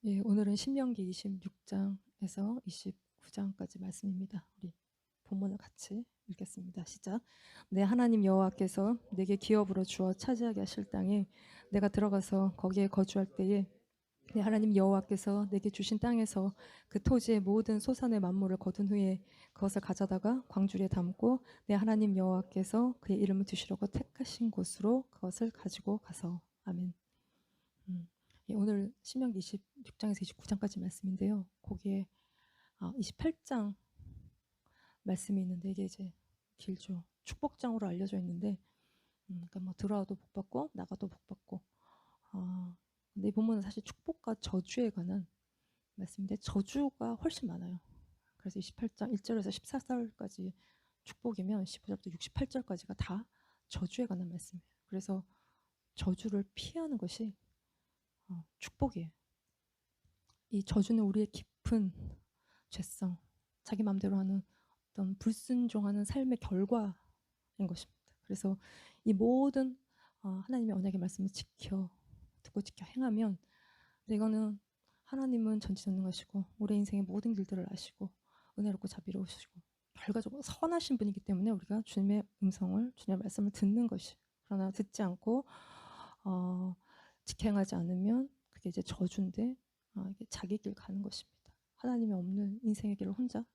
예, 오늘은 신명기 26장에서 29장까지 말씀입니다. 우리 본문을 같이 읽겠습니다. 시작. 내 하나님 여호와께서 내게 기업으로 주어 차지하게 하실 땅에 내가 들어가서 거기에 거주할 때에 내 하나님 여호와께서 내게 주신 땅에서 그 토지의 모든 소산의 만물을 거둔 후에 그것을 가져다가 광주리에 담고 내 하나님 여호와께서 그의 이름을 두시려고 택하신 곳으로 그것을 가지고 가서. 아멘. 예, 오늘 신명기 26장에서 29장까지 말씀인데요. 거기에 28장 말씀이 있는데 이게 이제 길죠. 축복장으로 알려져 있는데 그러니까 뭐 들어와도 복 받고 나가도 복 받고 근데 이 본문은 사실 축복과 저주에 관한 말씀인데 저주가 훨씬 많아요. 그래서 28장 1절에서 14절까지 축복이면 15절부터 68절까지가 다 저주에 관한 말씀이에요. 그래서 저주를 피하는 것이 축복이에요. 이 저주는 우리의 깊은 죄성, 자기 마음대로 하는 어떤 불순종하는 삶의 결과인 것입니다. 그래서 이 모든 하나님의 언약의 말씀을 듣고 지켜 행하면, 근데 이거는 하나님은 전지전능하시고 우리 인생의 모든 길들을 아시고 은혜롭고 자비로우시고 결과적으로 선하신 분이기 때문에 우리가 주님의 음성을, 주님의 말씀을 듣는 것이, 그러나 듣지 않고 지켜 행하지 않으면 그게 이제 저주인데 이게 자기 길 가는 것입니다. 하나님이 없는 인생의 길을 혼자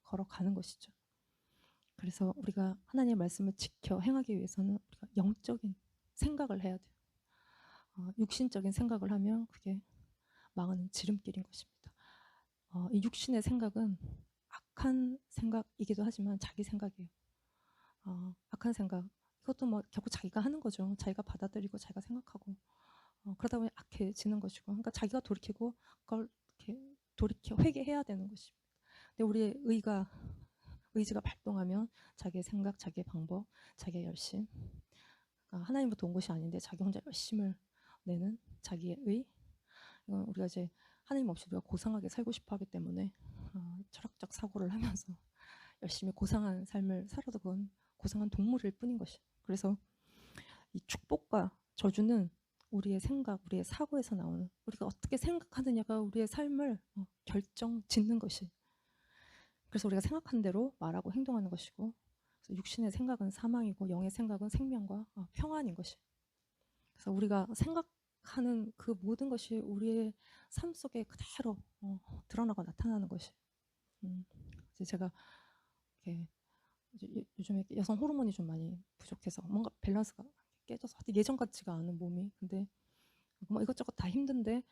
걸어가는 것이죠. 그래서 우리가 하나님의 말씀을 지켜 행하기 위해서는 우리가 영적인 생각을 해야 돼요. 육신적인 생각을 하면 그게 망하는 지름길인 것입니다. 이 육신의 생각은 악한 생각이기도 하지만 자기 생각이에요. 악한 생각, 이것도 뭐 결국 자기가 하는 거죠. 자기가 받아들이고 자기가 생각하고 그러다 보니 악해지는 것이고, 그러니까 자기가 돌이키고 그걸 이렇게 돌이켜 회개해야 되는 것입니다. 근데 우리의 의지가 발동하면 자기의 생각, 자기의 방법, 자기의 열심, 그러니까 하나님부터 온 것이 아닌데 자기 혼자 열심을 내는 자기의 의, 이건 우리가 이제 하나님 없이 우리가 고상하게 살고 싶어 하기 때문에 철학적 사고를 하면서 열심히 고상한 삶을 살아도 그건 고상한 동물일 뿐인 것이에요. 그래서 이 축복과 저주는 우리의 생각, 우리의 사고에서 나오는, 우리가 어떻게 생각하느냐가 우리의 삶을 결정 짓는 것이. 그래서 우리가 생각한 대로 말하고 행동하는 것이고, 그래서 육신의 생각은 사망이고 영의 생각은 생명과 평안인 것이. 그래서 우리가 생각하는 그 모든 것이 우리의 삶 속에 그대로 드러나고 나타나는 것이. 제가 이렇게 요즘에 여성 호르몬이 좀 많이 부족해서 뭔가 밸런스가 깨져서 예전 같지가 않은 몸이. 근데 뭐 이것저것 다 힘든데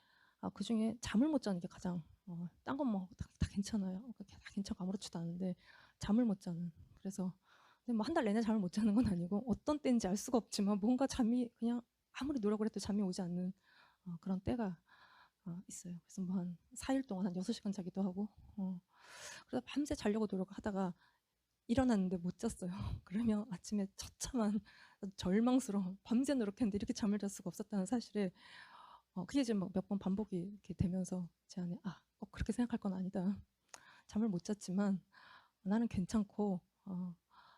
그 중에 잠을 못 자는 게 가장 딴 건 뭐 다 괜찮아요. 다 괜찮고 아무렇지도 않은데 잠을 못 자는. 그래서 근데 뭐 한 달 내내 잠을 못 자는 건 아니고 어떤 때인지 알 수가 없지만 뭔가 잠이 그냥 아무리 노력을 해도 잠이 오지 않는 그런 때가 있어요. 그래서 뭐 한 4일 동안 한 6시간 자기도 하고 그래서 밤새 자려고 노력하다가 일어났는데 못 잤어요. 그러면 아침에 처참한 절망스러운, 밤새 노력했는데 이렇게 잠을 잘 수가 없었다는 사실에 그게 이제 몇 번 반복이 이렇게 되면서 제 안에 꼭 그렇게 생각할 건 아니다. 잠을 못 잤지만 나는 괜찮고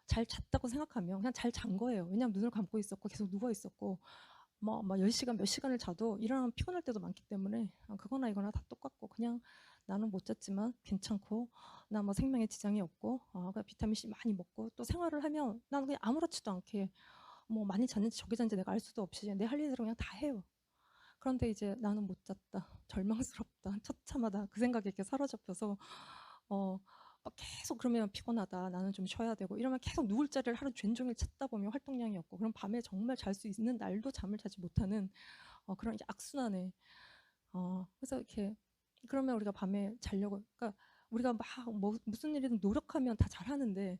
잘 잤다고 생각하면 그냥 잘 잔 거예요. 왜냐하면 눈을 감고 있었고 계속 누워 있었고 뭐 10시간 몇 시간을 자도 일어나면 피곤할 때도 많기 때문에 그거나 이거나 다 똑같고 그냥 나는 못 잤지만 괜찮고 나 뭐 생명에 지장이 없고 그냥 비타민 C 많이 먹고 또 생활을 하면 나는 그냥 아무렇지도 않게 뭐 많이 잤는지 적게 잤는지 내가 알 수도 없이 내 할 일을 그냥 다 해요. 그런데 이제 나는 못 잤다, 절망스럽다, 처참하다, 그 생각에 이렇게 사로잡혀서 막 계속 그러면 피곤하다, 나는 좀 쉬어야 되고 이러면 계속 누울 자리를 하루 종일 찾다 보면 활동량이 없고, 그럼 밤에 정말 잘 수 있는 날도 잠을 자지 못하는 그런 이제 악순환에 그래서 이렇게 그러면 우리가 밤에 자려고, 그러니까 우리가 막 뭐 무슨 일이든 노력하면 다 잘하는데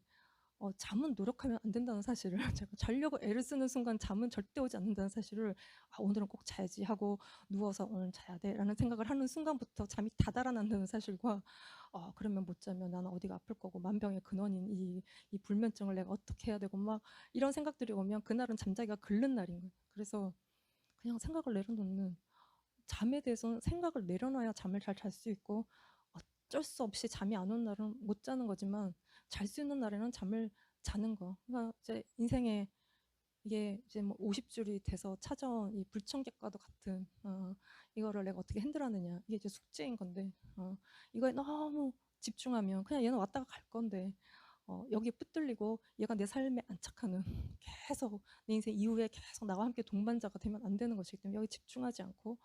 잠은 노력하면 안 된다는 사실을 제가 자려고 애를 쓰는 순간 잠은 절대 오지 않는다는 사실을 오늘은 꼭 자야지 하고 누워서 오늘 자야 돼라는 생각을 하는 순간부터 잠이 다 달아난다는 사실과 그러면 못 자면 나는 어디가 아플 거고 만병의 근원인 이 불면증을 내가 어떻게 해야 되고 막 이런 생각들이 오면 그날은 잠자기가 긁는 날인 거예요. 그래서 그냥 생각을 내려놓는, 잠에 대해서는 생각을 내려놔야 잠을 잘 잘 수 있고 어쩔 수 없이 잠이 안 온 날은 못 자는 거지만 잘 수 있는 날에는 잠을 자는 거. 그러니까 제 인생의 이게 이제 뭐 50줄이 돼서 찾아온 이 불청객과도 같은 이거를 내가 어떻게 핸들하느냐, 이게 이제 숙제인 건데, 이거에 너무 집중하면 그냥 얘는 왔다가 갈 건데, 여기에 붙들리고 얘가 내 삶에 안착하는 계속 내 인생 이후에 계속 나와 함께 동반자가 되면 안 되는 것이기 때문에 여기 집중하지 않고,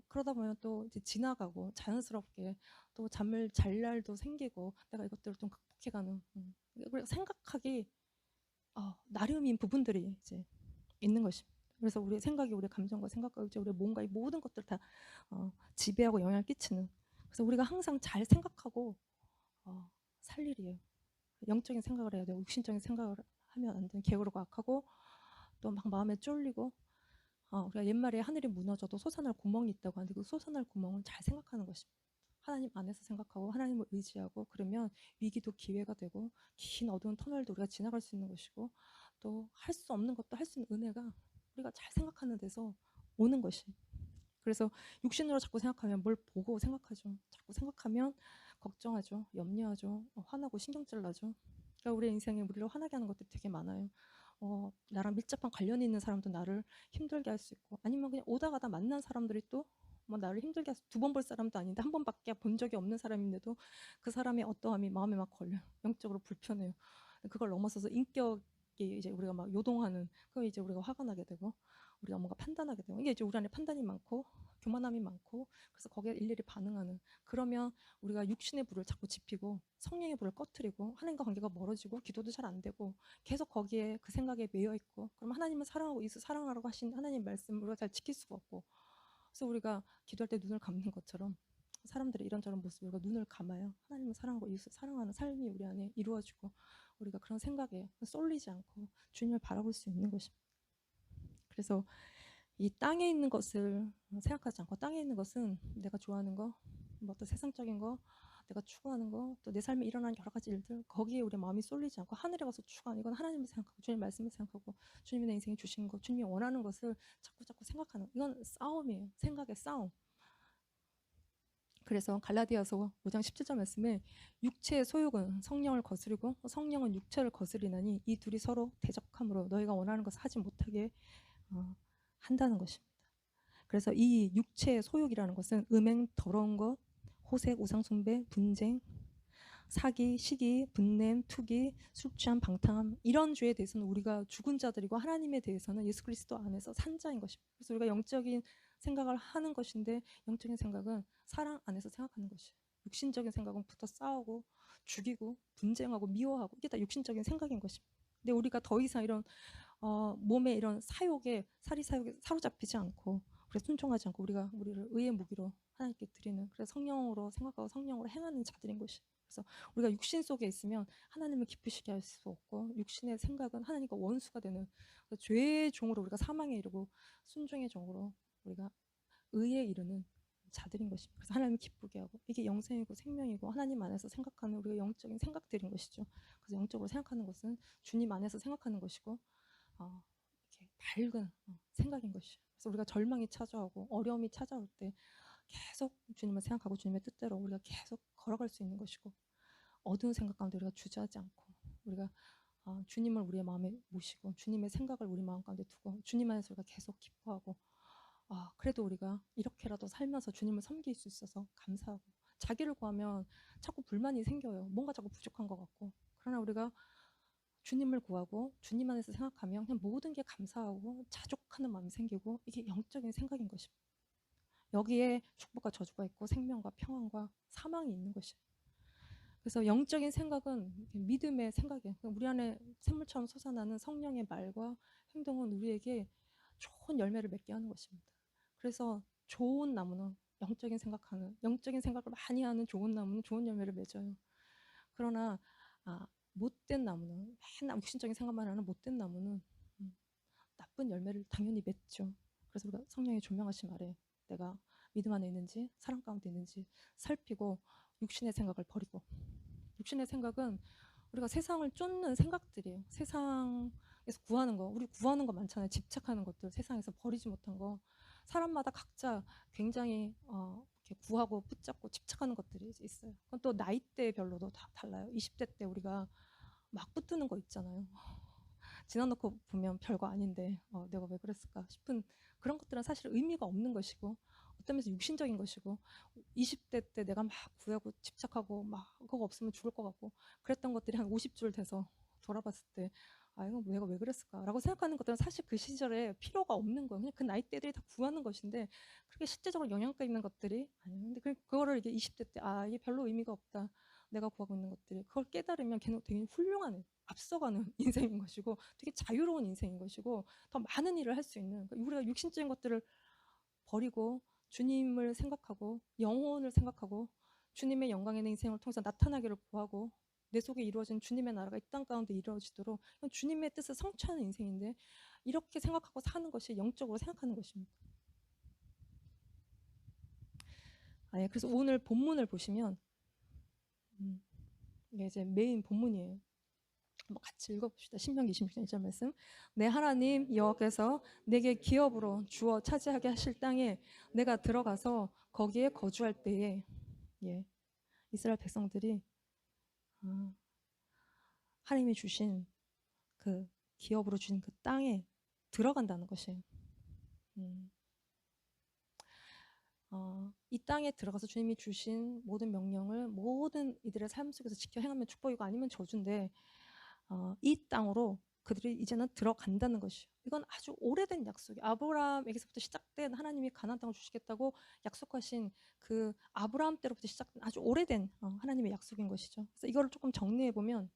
그러다 보면 또 이제 지나가고 자연스럽게 또 잠을 잘 날도 생기고 내가 이것들을 좀 극복해가는, 그리고 생각하기 나름인 부분들이 이제 있는 것입니다. 그래서 우리의 생각이 우리의 감정과 생각과 이제 우리의 뭔가 이 모든 것들 다 지배하고 영향을 끼치는, 그래서 우리가 항상 잘 생각하고 살 일이에요. 영적인 생각을 해야 되고 육신적인 생각을 하면 안 되는, 게으르고 악하고 또 막 마음에 쫄리고, 우리가 옛말에 하늘이 무너져도 솟아날 구멍이 있다고 하는데 그 솟아날 구멍은 잘 생각하는 것입니다. 하나님 안에서 생각하고 하나님을 의지하고 그러면 위기도 기회가 되고 긴 어두운 터널도 우리가 지나갈 수 있는 것이고, 또 할 수 없는 것도 할 수 있는 은혜가 우리가 잘 생각하는 데서 오는 것이. 그래서 육신으로 자꾸 생각하면 뭘 보고 생각하죠. 자꾸 생각하면 걱정하죠. 염려하죠. 화나고 신경질 나죠. 그러니까 우리 인생에 우리를 화나게 하는 것들이 되게 많아요. 나랑 밀접한 관련이 있는 사람도 나를 힘들게 할 수 있고, 아니면 그냥 오다 가다 만난 사람들이 또 뭐 나를 힘들게 해서 두 번 볼 사람도 아닌데 한 번밖에 본 적이 없는 사람인데도 그 사람의 어떠함이 마음에 막 걸려요. 영적으로 불편해요. 그걸 넘어서서 인격이 이제 우리가 막 요동하는, 그럼 이제 우리가 화가 나게 되고 우리가 뭔가 판단하게 되고, 이게 이제 우리 안에 판단이 많고 교만함이 많고, 그래서 거기에 일일이 반응하는, 그러면 우리가 육신의 불을 자꾸 지피고 성령의 불을 꺼트리고 하나님과 관계가 멀어지고 기도도 잘 안 되고 계속 거기에 그 생각에 매여 있고, 그럼 하나님을 사랑하고 예수 사랑하라고 하신 하나님 말씀을 우리가 잘 지킬 수가 없고, 그래서 우리가 기도할 때 눈을 감는 것처럼 사람들의 이런저런 모습을 우리가 눈을 감아야 하나님을 사랑하고 예수 사랑하는 삶이 우리 안에 이루어지고 우리가 그런 생각에 쏠리지 않고 주님을 바라볼 수 있는 것입니다. 그래서 이 땅에 있는 것을 생각하지 않고, 땅에 있는 것은 내가 좋아하는 거, 뭐 또 세상적인 거, 내가 추구하는 거, 또 내 삶에 일어나는 여러 가지 일들, 거기에 우리 마음이 쏠리지 않고 하늘에 가서 추구하는, 이건 하나님을 생각하고 주님 말씀을 생각하고 주님이 내 인생에 주신 것, 주님이 원하는 것을 자꾸 생각하는, 이건 싸움이에요. 생각의 싸움. 그래서 갈라디아서 5장 17절 말씀에 육체의 소욕은 성령을 거스리고 성령은 육체를 거스리나니 이 둘이 서로 대적함으로 너희가 원하는 것을 하지 못하게 한다는 것입니다. 그래서 이 육체의 소욕이라는 것은 음행, 더러운 것, 호색, 우상숭배, 분쟁, 사기, 시기, 분냄, 투기, 술 취함, 방탕함, 이런 죄에 대해서는 우리가 죽은 자들이고 하나님에 대해서는 예수 그리스도 안에서 산 자인 것입니다. 그래서 우리가 영적인 생각을 하는 것인데, 영적인 생각은 사랑 안에서 생각하는 것이에요. 육신적인 생각은 붙어 싸우고 죽이고 분쟁하고 미워하고, 이게 다 육신적인 생각인 것입니다. 근데 우리가 더 이상 이런 몸의 이런 사욕에 사리사욕에 사로잡히지 않고 우리가 순종하지 않고 우리가 우리를 의의 무기로 하나님께 드리는, 그래서 성령으로 생각하고 성령으로 행하는 자들인 것이. 그래서 우리가 육신 속에 있으면 하나님을 기쁘시게 할 수 없고, 육신의 생각은 하나님과 원수가 되는, 죄의 종으로 우리가 사망에 이르고 순종의 종으로 우리가 의에 이르는 자들인 것입니다. 그래서 하나님을 기쁘게 하고, 이게 영생이고 생명이고 하나님 안에서 생각하는 우리가 영적인 생각들인 것이죠. 그래서 영적으로 생각하는 것은 주님 안에서 생각하는 것이고, 이렇게 밝은 생각인 것이죠. 그래서 우리가 절망이 찾아오고 어려움이 찾아올 때 계속 주님을 생각하고 주님의 뜻대로 우리가 계속 걸어갈 수 있는 것이고, 어두운 생각 가운데 우리가 주저하지 않고 우리가 주님을 우리의 마음에 모시고 주님의 생각을 우리 마음 가운데 두고 주님 안에서 우리가 계속 기뻐하고, 그래도 우리가 이렇게라도 살면서 주님을 섬길 수 있어서 감사하고, 자기를 구하면 자꾸 불만이 생겨요. 뭔가 자꾸 부족한 것 같고. 그러나 우리가 주님을 구하고 주님 안에서 생각하면 그냥 모든 게 감사하고 자족하는 마음이 생기고, 이게 영적인 생각인 것입니다. 여기에 축복과 저주가 있고 생명과 평안과 사망이 있는 것이에요. 그래서 영적인 생각은 믿음의 생각이에요. 우리 안에 샘물처럼 솟아나는 성령의 말과 행동은 우리에게 좋은 열매를 맺게 하는 것입니다. 그래서 좋은 나무는 영적인 생각을 많이 하는 좋은 나무는 좋은 열매를 맺어요. 그러나 못된 나무는, 맨날 육신적인 생각만 하는 못된 나무는 나쁜 열매를 당연히 맺죠. 그래서 우리가 성령의 조명하신 아래 내가 믿음 안에 있는지 사랑 가운데 있는지 살피고 육신의 생각을 버리고, 육신의 생각은 우리가 세상을 쫓는 생각들이에요. 세상에서 구하는 거, 우리 구하는 거 많잖아요. 집착하는 것들, 세상에서 버리지 못한 거. 사람마다 각자 굉장히 이렇게 구하고 붙잡고 집착하는 것들이 있어요. 그건 또 나이대별로도 다 달라요. 20대 때 우리가 막 붙드는 거 있잖아요. 지나놓고 보면 별거 아닌데 내가 왜 그랬을까 싶은 그런 것들은 사실 의미가 없는 것이고 어떤 면에서 육신적인 것이고 20대 때 내가 막 구하고 집착하고 막 그거 없으면 죽을 것 같고 그랬던 것들이 한 50줄 돼서 돌아봤을 때 아 이거 내가 왜 그랬을까라고 생각하는 것들은 사실 그 시절에 필요가 없는 거예요. 그냥 그 나이대들이 다 구하는 것인데 그렇게 실제적으로 영향가 있는 것들이 아니에요. 근데 그거를 이게 20대 때 아 이게 별로 의미가 없다. 내가 구하고 있는 것들이 그걸 깨달으면 걔는 되게 훌륭한 앞서가는 인생인 것이고 되게 자유로운 인생인 것이고 더 많은 일을 할 수 있는 그러니까 우리가 육신적인 것들을 버리고 주님을 생각하고 영혼을 생각하고 주님의 영광의 인생을 통해서 나타나기를 구하고 내 속에 이루어진 주님의 나라가 이 땅 가운데 이루어지도록 주님의 뜻을 성취하는 인생인데 이렇게 생각하고 사는 것이 영적으로 생각하는 것입니다. 예, 그래서 오늘 본문을 보시면 이게 이제 메인 본문이에요. 한번 같이 읽어봅시다. 신명기 26장 1절 말씀. 내 하나님 여호와께서 내게 기업으로 주어 차지하게 하실 땅에 내가 들어가서 거기에 거주할 때에 예, 이스라엘 백성들이 하나님이 주신 그 기업으로 주신 그 땅에 들어간다는 것이에요. 이 땅에 들어가서 주님이 주신 모든 명령을 모든 이들의 삶 속에서 지켜 행하면 축복이고 아니면 저주인데 이 땅으로 그들이 이제는 들어간다는 것이에요. 이건 아주 오래된 약속이에요. 아브라함에게서부터 시작된 하나님이 가나안 땅을 주시겠다고 약속하신 그 아브라함 때로부터 시작된 아주 오래된 하나님의 약속인 것이죠. 그래서 이거를 조금 정리해 보면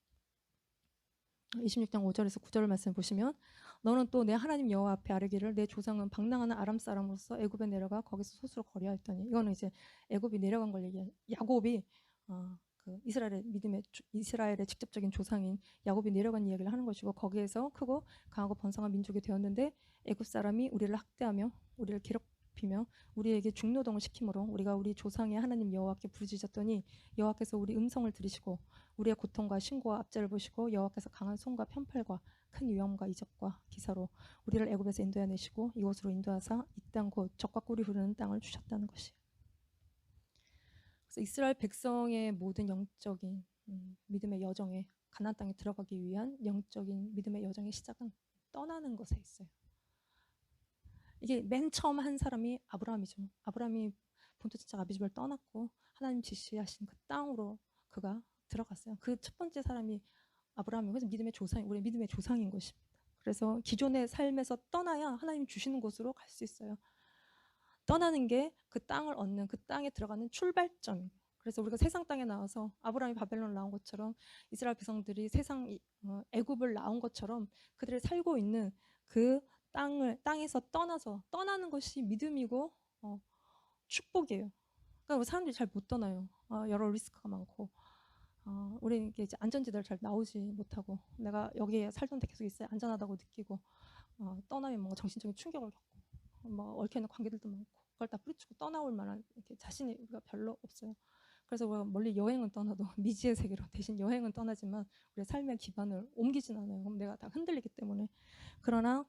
26장 5절에서 9절 말씀 보시면 너는 또 내 하나님 여호와 앞에 아뢰기를 내 조상은 방랑하는 아람 사람으로서 애굽에 내려가 거기서 소수로 거리하였더니 이거는 이제 애굽이 내려간 걸 얘기해요. 야곱이 그 이스라엘의 직접적인 조상인 야곱이 내려간 이야기를 하는 것이고 거기에서 크고 강하고 번성한 민족이 되었는데 애굽 사람이 우리를 학대하며 우리를 괴롭히며 우리에게 중노동을 시키므로 우리가 우리 조상의 하나님 여호와께 부르짖었더니 여호와께서 우리 음성을 들으시고 우리의 고통과 신고와 압제를 보시고 여호와께서 강한 손과 편팔과 큰 위험과 이적과 기사로 우리를 애굽에서 인도해내시고 이곳으로 인도하사 이 땅 곧 젖과 꿀이 흐르는 땅을 주셨다는 것이에요. 그래서 이스라엘 백성의 모든 영적인 믿음의 여정에 가나안 땅에 들어가기 위한 영적인 믿음의 여정의 시작은 떠나는 것에 있어요. 이게 맨 처음 한 사람이 아브라함이죠. 아브라함이 본토 친척 아비집을 떠났고 하나님 지시하신 그 땅으로 그가 들어갔어요. 그 첫 번째 사람이 아브라함이고 그래서 믿음의 조상, 우리 믿음의 조상인 것입니다. 그래서 기존의 삶에서 떠나야 하나님 주시는 곳으로 갈 수 있어요. 떠나는 게 그 땅을 얻는 그 땅에 들어가는 출발점이에요. 그래서 우리가 세상 땅에 나와서 아브라함이 바벨론 나온 것처럼 이스라엘 백성들이 세상 애굽을 나온 것처럼 그들이 살고 있는 그 땅에서 떠나서 떠나는 것이 믿음이고 축복이에요. 그러니까 사람들이 잘 못 떠나요. 여러 리스크가 많고 우리 이제 안전지대를 잘 나오지 못하고 내가 여기에 살던 데 계속 있어야 안전하다고 느끼고 떠나면 뭔가 정신적인 충격을 겪고 얽혀있는 관계들도 많고 그걸 다 뿌리치고 떠나올 만한 이렇게 자신이 우리가 별로 없어요. 그래서 우리가 멀리 여행은 떠나도 미지의 세계로 대신 여행은 떠나지만 우리의 삶의 기반을 옮기진 않아요. 그럼 내가 다 흔들리기 때문에. 그러나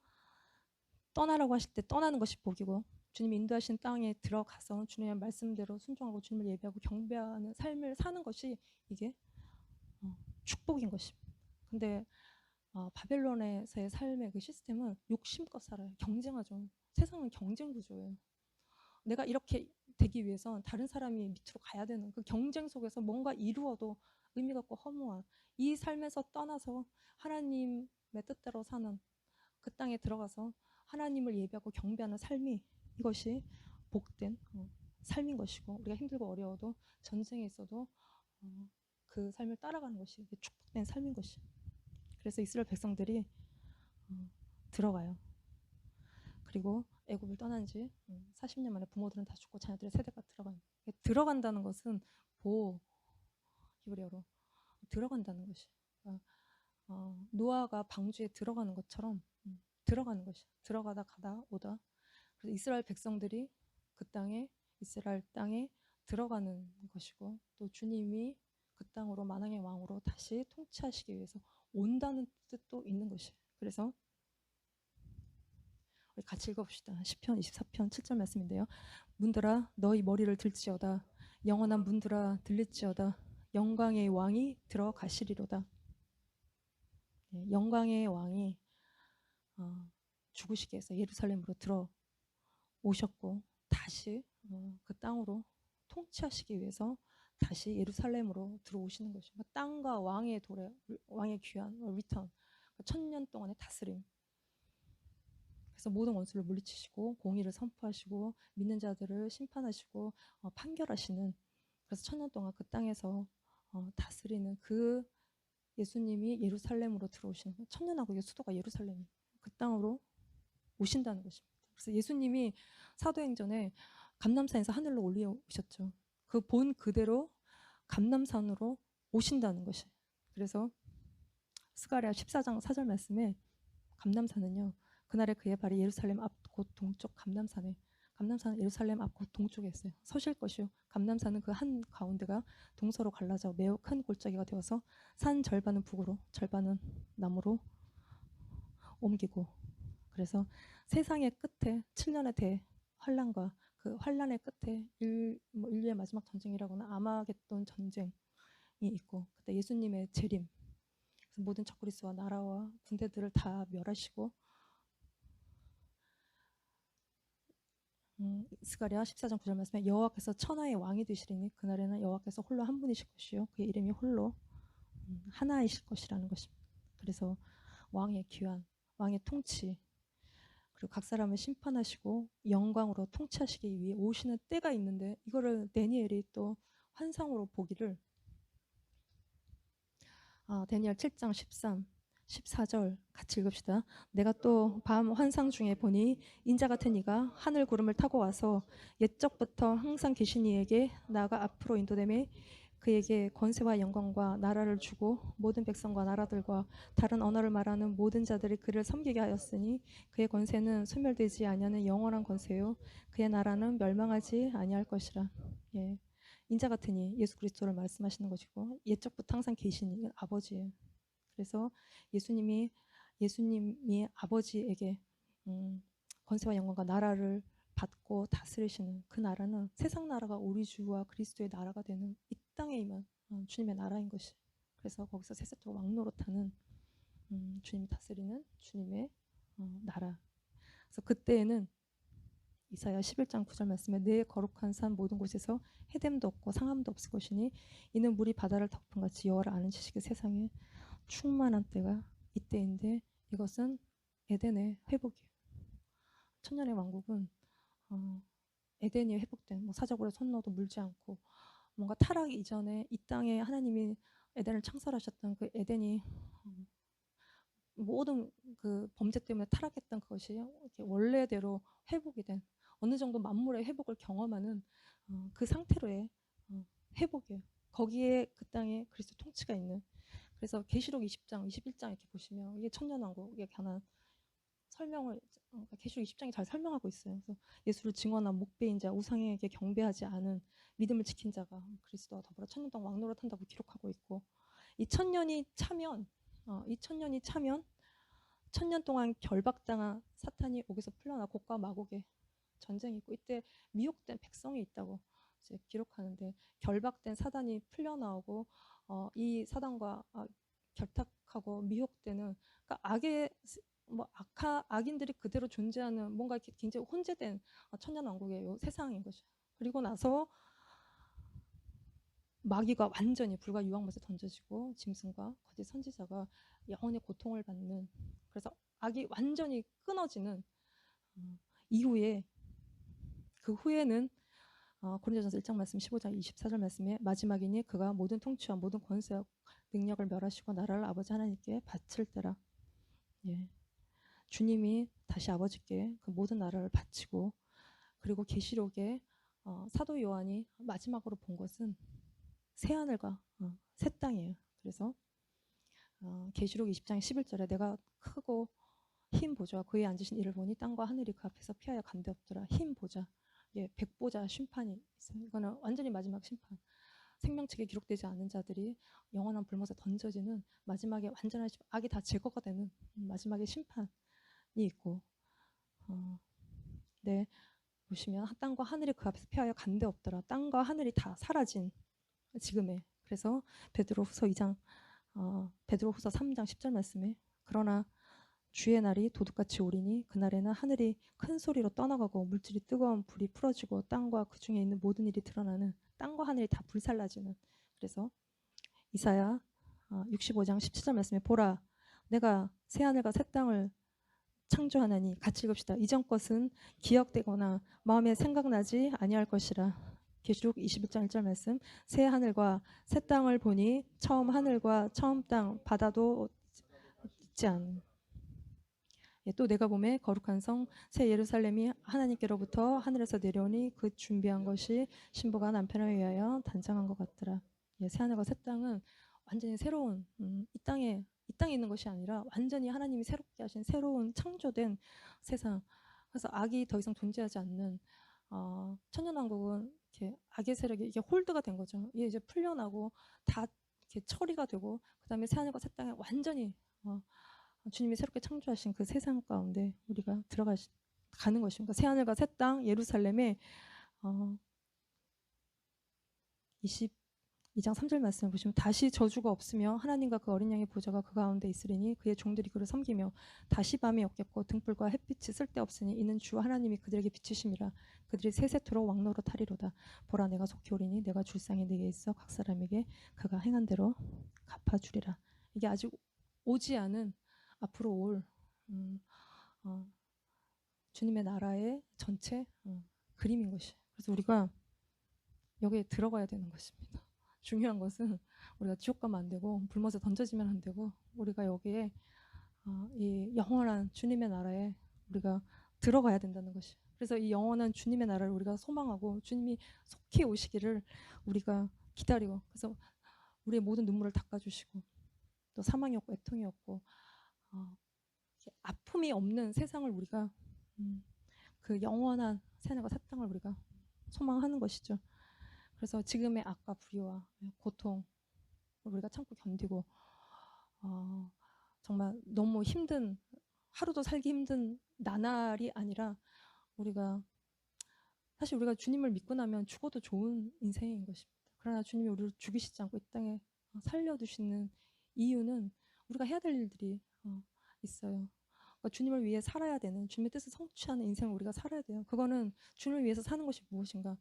떠나라고 하실 때 떠나는 것이 복이고 주님이 인도하신 땅에 들어가서 주님의 말씀대로 순종하고 주님을 예배하고 경배하는 삶을 사는 것이 이게 축복인 것입니다. 근데 바벨론에서의 삶의 그 시스템은 욕심껏 살아요. 경쟁하죠. 세상은 경쟁 구조예요. 내가 이렇게 되기 위해서 다른 사람이 밑으로 가야 되는 그 경쟁 속에서 뭔가 이루어도 의미가 없고 허무한 이 삶에서 떠나서 하나님의 뜻대로 사는 그 땅에 들어가서 하나님을 예배하고 경배하는 삶이 이것이 복된 삶인 것이고 우리가 힘들고 어려워도 전쟁에 있어도 그 삶을 따라가는 것이 축복된 삶인 것이. 그래서 이스라엘 백성들이 들어가요. 그리고 애굽을 떠난 지 40년 만에 부모들은 다 죽고 자녀들의 세대가 들어간다는 것은 히브리어로 들어간다는 것이. 그러니까 노아가 방주에 들어가는 것처럼 들어가는 것이. 들어가다 가다 오다. 그래서 이스라엘 백성들이 그 땅에 이스라엘 땅에 들어가는 것이고 또 주님이 그 땅으로 만왕의 왕으로 다시 통치하시기 위해서 온다는 뜻도 있는 것이에요. 그래서 우리 같이 읽어봅시다. 시편 24편 7절 말씀인데요. 문들아 너희 머리를 들지어다. 영원한 문들아 들릴지어다. 영광의 왕이 들어가시리로다. 영광의 왕이 죽으시기 위해서 예루살렘으로 들어오셨고 다시 그 땅으로 통치하시기 위해서 다시 예루살렘으로 들어오시는 것입니다. 땅과 왕의 도래, 왕의 귀환, 리턴, 1000년 동안의 다스림. 그래서 모든 원수를 물리치시고 공의를 선포하시고 믿는 자들을 심판하시고 판결하시는, 그래서 1000년 동안 그 땅에서 다스리는 그 예수님이 예루살렘으로 들어오시는 거예요. 천년왕국의 수도가 예루살렘이 그 땅으로 오신다는 것입니다. 그래서 예수님이 사도행전에 감람산에서 하늘로 올라오셨죠. 그 본 그대로 감람산으로 오신다는 것이. 그래서 스가랴 14장 4절 말씀에 감람산은요, 그날에 그의 발이 예루살렘 앞 곧 동쪽 감람산에, 감람산은 예루살렘 앞 곧 동쪽에 있어요. 서실 것이요, 감람산은 그 한 가운데가 동서로 갈라져 매우 큰 골짜기가 되어서 산 절반은 북으로 절반은 남으로 옮기고, 그래서 세상의 끝에 7년의 대환란과 그 환란의 끝에 인류의 마지막 전쟁이라고는 아마겟돈 전쟁이 있고, 그때 예수님의 재림, 그래서 모든 적그리스와 나라와 군대들을 다 멸하시고, 스가랴 14장 9절 말씀에 여호와께서 천하의 왕이 되시리니 그날에는 여호와께서 홀로 한 분이실 것이요 그의 이름이 홀로 하나이실 것이라는 것입니다. 그래서 왕의 귀환, 왕의 통치, 그리고 각 사람을 심판하시고 영광으로 통치하시기 위해 오시는 때가 있는데, 이거를 다니엘이 또 환상으로 보기를, 다니엘 7장 13, 14절 같이 읽읍시다. 내가 또 밤 환상 중에 보니 인자 같은 이가 하늘 구름을 타고 와서 옛적부터 항상 계신 이에게 나아가 앞으로 인도되매 그에게 권세와 영광과 나라를 주고 모든 백성과 나라들과 다른 언어를 말하는 모든 자들이 그를 섬기게 하였으니 그의 권세는 소멸되지 아니하는 영원한 권세요 그의 나라는 멸망하지 아니할 것이라. 예. 인자 같으니 예수 그리스도를 말씀하시는 것이고, 옛적부터 항상 계신 이 아버지예요. 그래서 예수님이 아버지에게 권세와 영광과 나라를 받고 다스리시는 그 나라는 세상 나라가 우리 주와 그리스도의 나라가 되는 이 땅에 임한 주님의 나라인 것이. 그래서 거기서 세세토 왕노릇하는 주님이 다스리는 주님의 나라. 그래서 그때에는 이사야 11장 9절 말씀에 내 거룩한 산 모든 곳에서 해됨도 없고 상함도 없을 것이니 이는 물이 바다를 덮은 같이 여호와를 아는 지식이 세상에 충만한 때가 이때인데, 이것은 에덴의 회복이에요. 천년의 왕국은 에덴이 회복된, 사적으로 손 넣어도 물지 않고 뭔가 타락 이전에 이 땅에 하나님이 에덴을 창설하셨던 그 에덴이 모든 그 범죄 때문에 타락했던 그것이 이렇게 원래대로 회복이 된, 어느 정도 만물의 회복을 경험하는 그 상태로의 회복이에요. 거기에 그 땅에 그리스도 통치가 있는. 그래서 계시록 20장, 21장 이렇게 보시면 이게 천년왕국에 관한 설명을, 계시록 20장이 잘 설명하고 있어요. 그래서 예수를 증언한 목배인 자, 우상에게 경배하지 않은 믿음을 지킨 자가 그리스도와 더불어 천년 동안 왕노릇한다고 기록하고 있고, 이 천년이 차면 1000년 동안 결박당한 사탄이 옥에서 풀려나 곡과 마곡의 전쟁이 있고, 이때 미혹된 백성이 있다고 이제 기록하는데, 결박된 사단이 풀려나오고 이 사단과 결탁하고 미혹되는, 그러니까 악인들이 그대로 존재하는 뭔가 이렇게 굉장히 혼재된 천년왕국의 세상인 것이죠. 그리고 나서 마귀가 완전히 불과 유황못에 던져지고 짐승과 거짓 선지자가 영원의 고통을 받는, 그래서 악이 완전히 끊어지는 이후에, 그 후에는 고린도전서 1장 말씀 15장 24절 말씀에 마지막이니 그가 모든 통치와 모든 권세와 능력을 멸하시고 나라를 아버지 하나님께 바칠 때라. 예. 주님이 다시 아버지께 그 모든 나라를 바치고, 그리고 계시록에 사도 요한이 마지막으로 본 것은 새 하늘과 새 땅이에요. 그래서 계시록 20장 11절에 내가 크고 흰 보좌와 그에 앉으신 이를 보니 땅과 하늘이 그 앞에서 피하여 간데 없더라. 흰 보좌, 백보자 심판이 있어요. 이거는 완전히 마지막 심판. 생명책에 기록되지 않은 자들이 영원한 불못에 던져지는 마지막에 완전한 악이 다 제거가 되는 마지막에 심판이 있고, 네, 보시면 땅과 하늘이 그 앞에서 피하여 간데 없더라. 땅과 하늘이 다 사라진 지금의. 그래서 베드로후서 3장 10절 말씀에 그러나 주의 날이 도둑같이 오리니 그날에는 하늘이 큰 소리로 떠나가고 물질이 뜨거운 불이 풀어지고 땅과 그 중에 있는 모든 일이 드러나는 땅과 하늘이 다 불살라지는. 그래서 이사야 65장 17절 말씀에 보라 내가 새 하늘과 새 땅을 창조하나니 같이 읽읍시다. 이전 것은 기억되거나 마음에 생각나지 아니할 것이라. 계시록 21장 1절 말씀 새 하늘과 새 땅을 보니 처음 하늘과 처음 땅 바다도 있지 않. 또 내가 보매 거룩한 성 새 예루살렘이 하나님께로부터 하늘에서 내려오니 그 준비한 것이 신부가 남편을 위하여 단장한 것 같더라. 새 하늘과 새 땅은 완전히 새로운 이 땅에 있는 것이 아니라 완전히 하나님이 새롭게 하신 새로운 창조된 세상. 그래서 악이 더 이상 존재하지 않는 천년왕국은 이렇게 악의 세력이 이게 홀드가 된 거죠. 이게 이제 풀려나고 다 이렇게 처리가 되고 그다음에 새 하늘과 새 땅에 완전히 주님이 새롭게 창조하신 그 세상 가운데 우리가 가는 것입니다. 새 하늘과 새 땅 예루살렘에 22장 3절 말씀을 보시면 다시 저주가 없으며 하나님과 그 어린 양의 보좌가 그 가운데 있으리니 그의 종들이 그를 섬기며 다시 밤이 없겠고 등불과 햇빛이 쓸데없으니 이는 주 하나님이 그들에게 비치심이라 그들이 세세토록 왕노로 타리로다. 보라 내가 속히 오리니 내가 줄상이 내게 있어 각 사람에게 그가 행한 대로 갚아주리라. 이게 아직 오지 않은 앞으로 올 주님의 나라의 전체 그림인 것이. 그래서 우리가 여기에 들어가야 되는 것입니다. 중요한 것은 우리가 지옥 가면 안 되고 불못에 던져지면 안 되고 우리가 여기에 이 영원한 주님의 나라에 우리가 들어가야 된다는 것이. 그래서 이 영원한 주님의 나라를 우리가 소망하고 주님이 속히 오시기를 우리가 기다리고 그래서 우리의 모든 눈물을 닦아주시고 또 사망이 없고 애통이 없고 아픔이 없는 세상을 우리가 그 영원한 새하늘과 새 땅을 우리가 소망하는 것이죠. 그래서 지금의 악과 불의와 고통 우리가 참고 견디고 정말 너무 힘든 하루도 살기 힘든 나날이 아니라 우리가 사실 우리가 주님을 믿고 나면 죽어도 좋은 인생인 것입니다. 그러나 주님이 우리를 죽이시지 않고 이 땅에 살려두시는 이유는 우리가 해야 될 일들이 있어요. 그러니까 주님을 위해 살아야 되는 주님의 뜻을 성취하는 인생을 우리가 살아야 돼요. 그거는 주님을 위해서 사는 것이 무엇인가?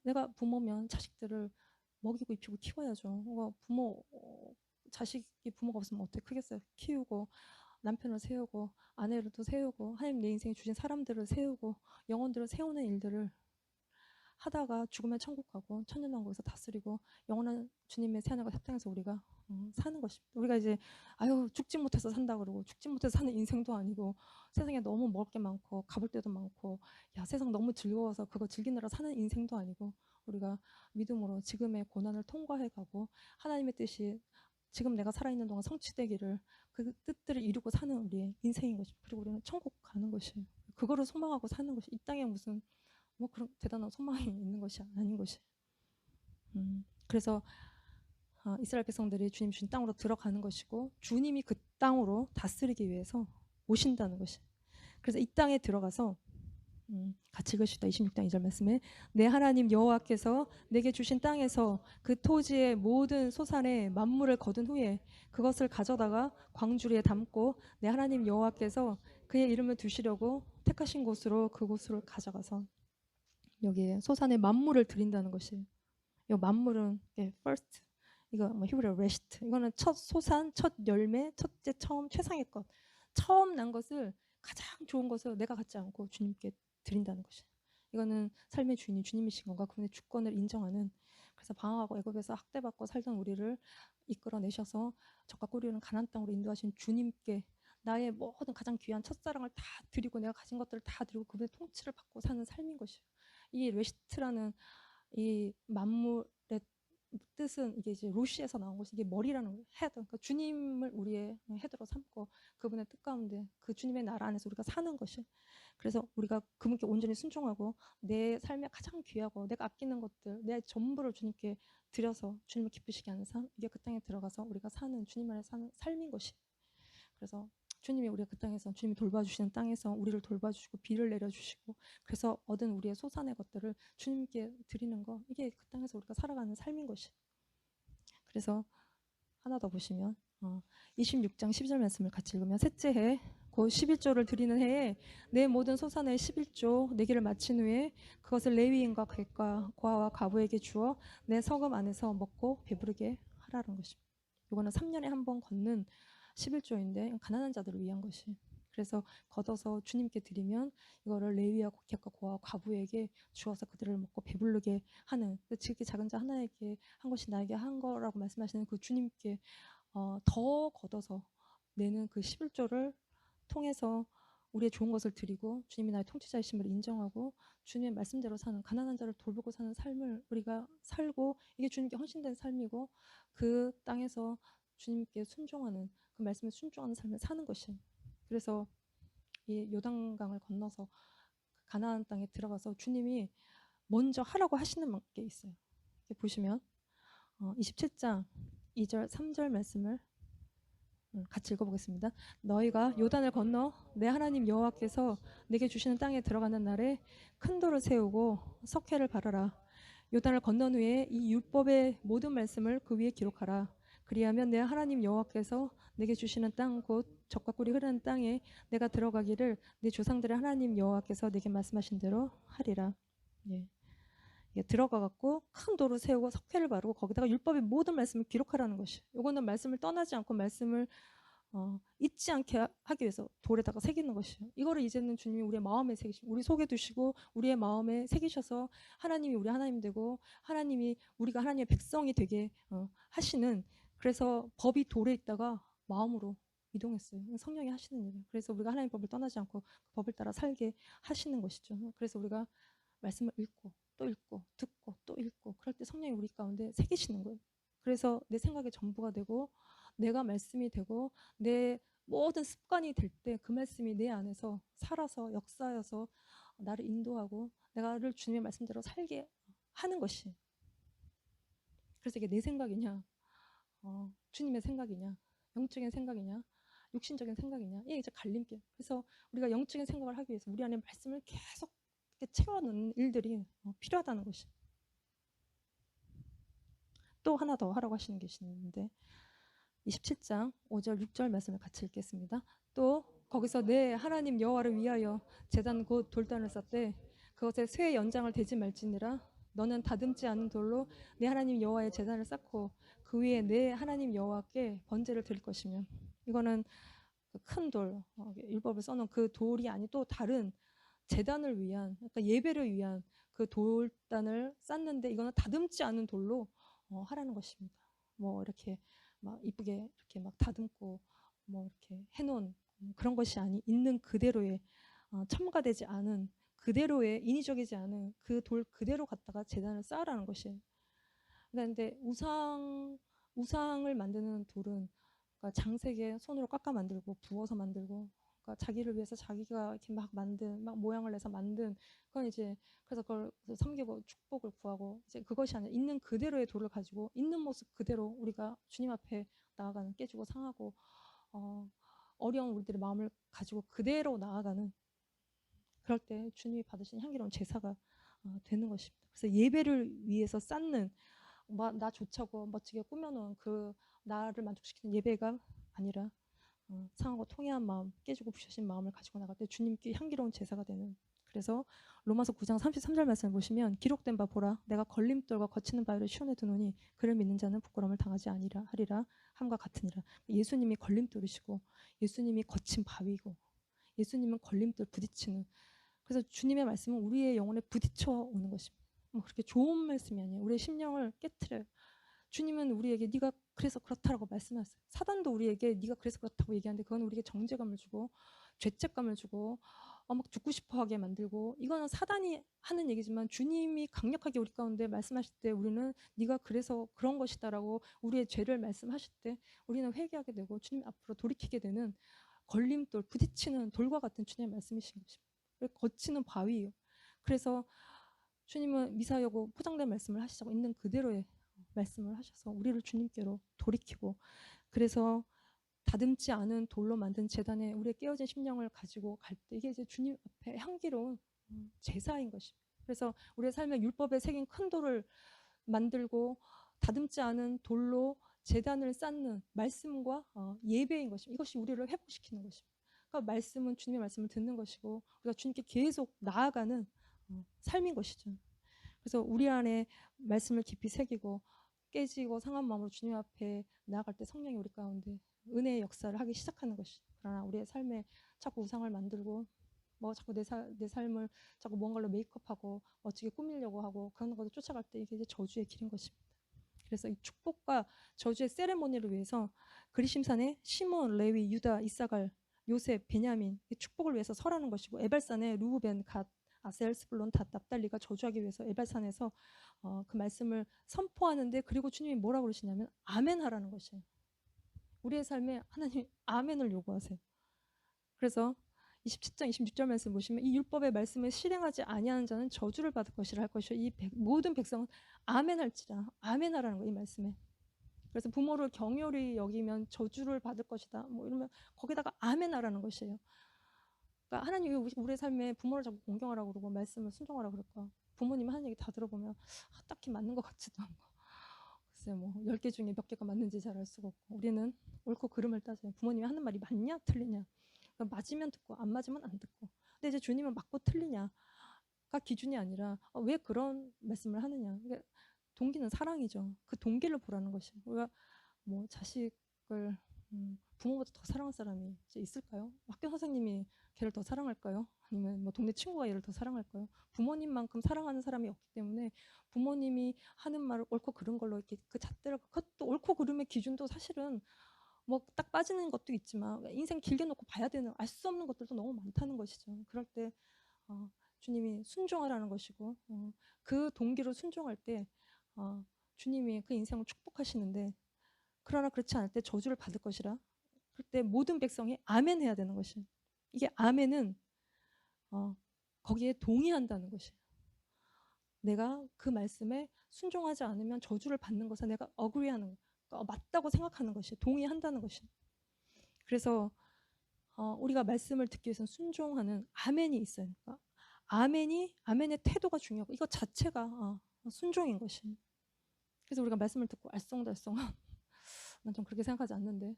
내가 부모면 자식들을 먹이고 입히고 키워야죠. 자식이 부모가 없으면 어떻게 크겠어요? 키우고 남편을 세우고 아내를 또 세우고 하나님 내 인생에 주신 사람들을 세우고 영혼들을 세우는 일들을 하다가 죽으면 천국 가고 천년왕국에서 다스리고 영원한 주님의 새하늘과 새 땅에서 우리가 사는 것입니다. 우리가 이제 죽지 못해서 산다 그러고 죽지 못해서 사는 인생도 아니고 세상에 너무 먹을 게 많고 가볼 데도 많고 세상 너무 즐거워서 그거 즐기느라 사는 인생도 아니고 우리가 믿음으로 지금의 고난을 통과해가고 하나님의 뜻이 지금 내가 살아있는 동안 성취되기를 그 뜻들을 이루고 사는 우리의 인생인 것입니다. 그리고 우리는 천국 가는 것이에요. 그거를 소망하고 사는 것이 이 땅에 무슨 그런 대단한 소망이 있는 것이 아닌 것이. 그래서 이스라엘 백성들이 주님 주신 땅으로 들어가는 것이고 주님이 그 땅으로 다스리기 위해서 오신다는 것이. 그래서 이 땅에 들어가서 같이 읽으시다. 26장 2절 말씀에 내 하나님 여호와께서 내게 주신 땅에서 그 토지의 모든 소산의 만물을 거둔 후에 그것을 가져다가 광주리에 담고 내 하나님 여호와께서 그의 이름을 두시려고 택하신 곳으로 그곳으로 가져가서 여기에 소산의 만물을 드린다는 것이. 이 만물은 first 이거 히브리어 레시트 이거는 첫 소산, 첫 열매, 첫째 처음 최상의 것 처음 난 것을 가장 좋은 것을 내가 갖지 않고 주님께 드린다는 것이. 이거는 삶의 주인이 주님이신 건가 그분의 주권을 인정하는. 그래서 방황하고 애굽에서 학대받고 살던 우리를 이끌어내셔서 적과 꿀이는 가나안 땅으로 인도하신 주님께 나의 모든 가장 귀한 첫사랑을 다 드리고 내가 가진 것들을 다 드리고 그분의 통치를 받고 사는 삶인 것이에요. 이 레시트라는 이 만물의 뜻은 이게 이제 로시에서 나온 것이 이게 머리라는 헤드, 그러니까 주님을 우리의 헤드로 삼고 그분의 뜻 가운데 그 주님의 나라 안에서 우리가 사는 것이. 그래서 우리가 그분께 온전히 순종하고 내 삶에 가장 귀하고 내가 아끼는 것들 내 전부를 주님께 드려서 주님을 기쁘시게 하는 삶 이게 그 땅에 들어가서 우리가 사는 주님 안에 사는 삶인 것이. 그래서 주님이 우리가 그 땅에서 주님이 돌봐주시는 땅에서 우리를 돌봐주시고 비를 내려주시고 그래서 얻은 우리의 소산의 것들을 주님께 드리는 거 이게 그 땅에서 우리가 살아가는 삶인 것이. 그래서 하나 더 보시면 26장 12절 말씀을 같이 읽으면 셋째 해 그 11조를 드리는 해에 내 모든 소산의 11조 내기를 마친 후에 그것을 레위인과 객과 고아와 가부에게 주어 내 서금 안에서 먹고 배부르게 하라는 것입니다. 이거는 3년에 한 번 걷는 11조인데 가난한 자들을 위한 것이. 그래서 걷어서 주님께 드리면 이거를 레위와 객과 고아와 가부에게 주어서 그들을 먹고 배부르게 하는, 지극히 작은 자 하나에게 한 것이 나에게 한 거라고 말씀하시는 그 주님께 더 걷어서 내는 그 11조를 통해서 우리의 좋은 것을 드리고 주님이 나의 통치자이심을 인정하고 주님의 말씀대로 사는, 가난한 자를 돌보고 사는 삶을 우리가 살고, 이게 주님께 헌신된 삶이고 그 땅에서 주님께 순종하는, 그 말씀에 순종하는 삶을 사는 것이. 그래서 이 요단강을 건너서 가나안 땅에 들어가서 주님이 먼저 하라고 하시는 게 있어요. 이렇게 보시면 27장 2절 3절 말씀을 같이 읽어보겠습니다. 너희가 요단을 건너 내 하나님 여호와께서 내게 주시는 땅에 들어가는 날에 큰 돌을 세우고 석회를 바라라. 요단을 건넌 후에 이 율법의 모든 말씀을 그 위에 기록하라. 그리하면 내 하나님 여호와께서 내게 주시는 땅 곧 젖과 꿀이 흐르는 땅에 내가 들어가기를 내 조상들의 하나님 여호와께서 내게 말씀하신 대로 하리라. 예. 들어가 갖고 큰 돌을 세우고 석회를 바르고 거기다가 율법의 모든 말씀을 기록하라는 것이. 이거는 말씀을 떠나지 않고 말씀을 잊지 않게 하기 위해서 돌에다가 새기는 것이요. 이거를 이제는 주님이 우리의 마음에 새기시고 우리 속에 두시고 우리의 마음에 새기셔서 하나님이 우리 하나님 되고 하나님이 우리가 하나님의 백성이 되게 하시는, 그래서 법이 돌에 있다가 마음으로 이동했어요. 성령이 하시는 일이에요. 그래서 우리가 하나님 법을 떠나지 않고 그 법을 따라 살게 하시는 것이죠. 그래서 우리가 말씀을 읽고 또 읽고 듣고 또 읽고 그럴 때 성령이 우리 가운데 새기시는 거예요. 그래서 내 생각의 전부가 되고 내가 말씀이 되고 내 모든 습관이 될 때 그 말씀이 내 안에서 살아서 역사여서 나를 인도하고 내가를 주님의 말씀대로 살게 하는 것이. 그래서 이게 내 생각이냐 주님의 생각이냐 영적인 생각이냐 육신적인 생각이냐, 이게 이제 갈림길. 그래서 우리가 영적인 생각을 하기 위해서 우리 안에 말씀을 계속 채워넣는 일들이 필요하다는 것이. 또 하나 더 하라고 하시는 게 있는데 27장 5절 6절 말씀을 같이 읽겠습니다. 또 거기서 내 하나님 여호와를 위하여 제단 곧 돌단을 쌓되 그것에 쇠의 연장을 대지 말지니라. 너는 다듬지 않은 돌로 내 하나님 여호와의 제단을 쌓고 그 위에 내 하나님 여호와께 번제를 드릴 것이며. 이거는 그 큰 돌, 율법을 써놓은 그 돌이 아닌 또 다른 제단을 위한, 그러니까 예배를 위한 그 돌단을 쌓는데 이거는 다듬지 않은 돌로 하라는 것입니다. 뭐 이렇게 막 이쁘게 이렇게 막 다듬고 뭐 이렇게 해놓은 그런 것이 아닌 있는 그대로의 첨가되지 않은 그대로의 인위적이지 않은 그 돌 그대로 갖다가 제단을 쌓으라는 것이에요. 그런데 우상을 만드는 돌은 그러니까 장색에 손으로 깎아 만들고 부어서 만들고, 그러니까 자기를 위해서 자기가 이렇게 막 만든 막 모양을 내서 만든 그건 이제 그래서 그걸 섬기고 축복을 구하고 이제 그것이 아니라 있는 그대로의 돌을 가지고 있는 모습 그대로 우리가 주님 앞에 나아가는, 깨지고 상하고 어려운 우리들의 마음을 가지고 그대로 나아가는, 그럴 때 주님이 받으신 향기로운 제사가 되는 것입니다. 그래서 예배를 위해서 쌓는 나 좋자고 멋지게 꾸며놓은 그 나를 만족시키는 예배가 아니라 상하고 통회한 마음, 깨지고 부셔진 마음을 가지고 나갈 때 주님께 향기로운 제사가 되는. 그래서 로마서 9장 33절 말씀을 보시면 기록된 바 보라 내가 걸림돌과 거치는 바위를 시온에 두노니 그를 믿는 자는 부끄러움을 당하지 아니라 하리라 함과 같으니라. 예수님이 걸림돌이시고 예수님이 거친 바위고 예수님은 걸림돌 부딪히는, 그래서 주님의 말씀은 우리의 영혼에 부딪혀 오는 것입니다. 뭐 그렇게 좋은 말씀이 아니에요. 우리의 심령을 깨트려요. 주님은 우리에게 네가 그래서 그렇다라고 말씀하세요. 사단도 우리에게 네가 그래서 그렇다고 얘기하는데 그건 우리에게 정죄감을 주고 죄책감을 주고 막 죽고 싶어하게 만들고, 이거는 사단이 하는 얘기지만 주님이 강력하게 우리 가운데 말씀하실 때 우리는 네가 그래서 그런 것이다라고 우리의 죄를 말씀하실 때 우리는 회개하게 되고 주님 앞으로 돌이키게 되는 걸림돌, 부딪히는 돌과 같은 주님의 말씀이신 것입니다. 거치는 바위예요. 그래서 주님은 미사여고 포장된 말씀을 하시자고 있는 그대로의 말씀을 하셔서 우리를 주님께로 돌이키고, 그래서 다듬지 않은 돌로 만든 제단에 우리의 깨어진 심령을 가지고 갈 때 이게 이제 주님 앞에 향기로운 제사인 것입니다. 그래서 우리의 삶의 율법에 새긴 큰 돌을 만들고 다듬지 않은 돌로 제단을 쌓는 말씀과 예배인 것입니다. 이것이 우리를 회복시키는 것입니다. 그러니까 말씀은 주님의 말씀을 듣는 것이고 우리가 주님께 계속 나아가는 삶인 것이죠. 그래서 우리 안에 말씀을 깊이 새기고 깨지고 상한 마음으로 주님 앞에 나아갈 때 성령이 우리 가운데 은혜의 역사를 하기 시작하는 것이. 그러나 우리의 삶에 자꾸 우상을 만들고 뭐 자꾸 내 삶을 자꾸 뭔가로 메이크업하고 멋지게 꾸미려고 하고 그런 것을 쫓아갈 때 이게 이제 저주의 길인 것입니다. 그래서 이 축복과 저주의 세레모니를 위해서 그리심산에 시몬, 레위, 유다, 이사갈, 요셉, 베냐민 이 축복을 위해서 설하는 것이고 에발산에 루벤, 갓, 아셀, 스불론, 닷, 납달리가 저주하기 위해서 에발산에서 그 말씀을 선포하는데 그리고 주님이 뭐라고 그러시냐면 아멘 하라는 것이에요. 우리의 삶에 하나님이 아멘을 요구하세요. 그래서 27장 26절 말씀 보시면 이 율법의 말씀을 실행하지 아니하는 자는 저주를 받을 것이라 할 것이요 이 모든 백성은 아멘할지라 아멘하라는 거예요. 이 말씀에. 그래서 부모를 경솔히 여기면 저주를 받을 것이다. 뭐 이러면 거기다가 아멘하라는 것이에요. 그러니까 하나님이 우리의 삶에 부모를 자꾸 공경하라고 그러고 말씀을 순종하라고 그럴까? 부모님 하는 얘기 다 들어보면 딱히 맞는 것 같지도 않고 글쎄 뭐 10개 중에 몇 개가 맞는지 잘 알 수가 없고 우리는 옳고 그름을 따져요. 부모님이 하는 말이 맞냐 틀리냐. 그러니까 맞으면 듣고 안 맞으면 안 듣고. 근데 이제 주님은 맞고 틀리냐가 기준이 아니라 왜 그런 말씀을 하느냐. 그러니까 동기는 사랑이죠. 그 동기를 보라는 것이. 우리가 뭐 자식을 부모보다 더 사랑할 사람이 이제 있을까요? 학교 선생님이 걔를 더 사랑할까요? 아니면 뭐 동네 친구가 얘를 더 사랑할까요? 부모님만큼 사랑하는 사람이 없기 때문에 부모님이 하는 말을 옳고 그른 걸로 이렇게 그 잣대로 그것도 옳고 그름의 기준도 사실은 뭐 딱 빠지는 것도 있지만 인생 길게 놓고 봐야 되는 알 수 없는 것들도 너무 많다는 것이죠. 그럴 때 주님이 순종하라는 것이고 그 동기로 순종할 때 주님이 그 인생을 축복하시는데 그러나 그렇지 않을 때 저주를 받을 것이라. 그때 모든 백성이 아멘 해야 되는 것이에요. 이게 아멘은 거기에 동의한다는 것이에요. 내가 그 말씀에 순종하지 않으면 저주를 받는 것에 내가 어그리하는 맞다고 생각하는 것이 동의한다는 것이. 그래서 우리가 말씀을 듣기 위해서는 순종하는 아멘이 있어요. 그러니까 아멘의 태도가 중요하고 이거 자체가 순종인 것이. 그래서 우리가 말씀을 듣고 알쏭달쏭 난 좀 그렇게 생각하지 않는데